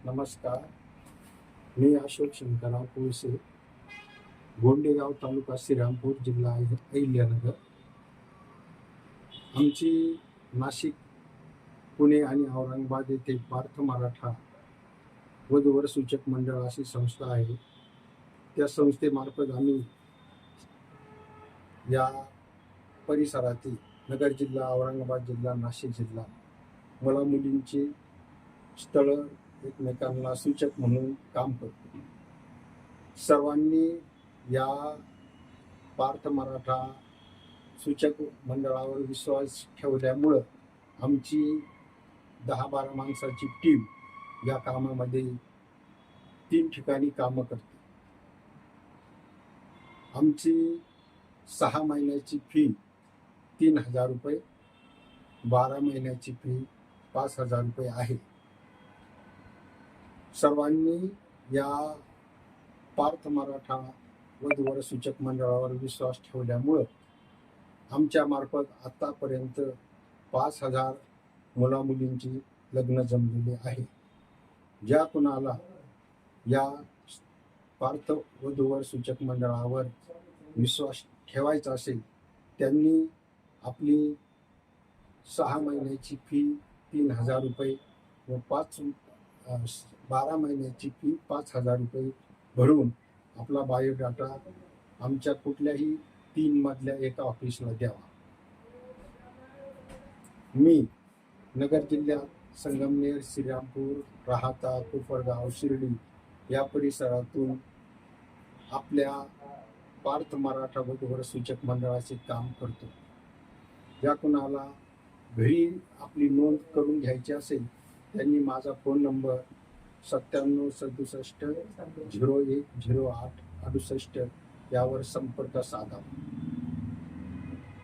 नमस्कार. मी अशोक शंकरराव कोळसे, गोंडेगाव तालुका श्रीरामपूर, जिल्हा अहिल्यानगर. आमची नाशिक, पुणे आणि औरंगाबाद येथे पार्थ मराठा वधूवर सूचक मंडळ अशी संस्था आहे. त्या संस्थेमार्फत आम्ही या परिसरातील नगर जिल्हा, औरंगाबाद जिल्हा, नाशिक जिल्हा मुला मुलींची स्थळं एकमेकांना सूचक म्हणून काम करतो. सर्वांनी या पार्थ मराठा सूचक मंडळावर विश्वास ठेवल्यामुळं आमची 10-12 माणसाची टीम या कामामध्ये 3 ठिकाणी कामं करते. आमची 6 महिन्याची फी 3,000 रुपये, 12 महिन्याची फी 5,000 रुपये आहे. सर्वांनी या पार्थ मराठा वधूवर सूचक मंडळावर विश्वास ठेवल्यामुळं आमच्या मार्फत आतापर्यंत 5,000 मुला मुलींची लग्न जमलेली आहे. ज्या कुणाला या पार्थ वधूवर सूचक मंडळावर विश्वास ठेवायचा असेल त्यांनी आपली 6 महिन्याची फी 3,000 रुपये व 12 महिन्याची फी 5,000 रुपये भरून आपला बायोडाटा आमच्या कुठल्याही 3 मधल्या एका ऑफिसला द्यावा. मी नगर जिल्ह्यात संगमनेर, श्रीरामपूर, राहाता, कोपरगाव, शिर्डी या परिसरातून आपल्या पार्थ मराठा वधूवर सूचक मंडळाचे काम करतो. ज्या कुणाला घरी आपली नोंद करून घ्यायची असेल त्यांनी माझा फोन नंबर 9767 01 08 68 यावर संपर्क साधावा.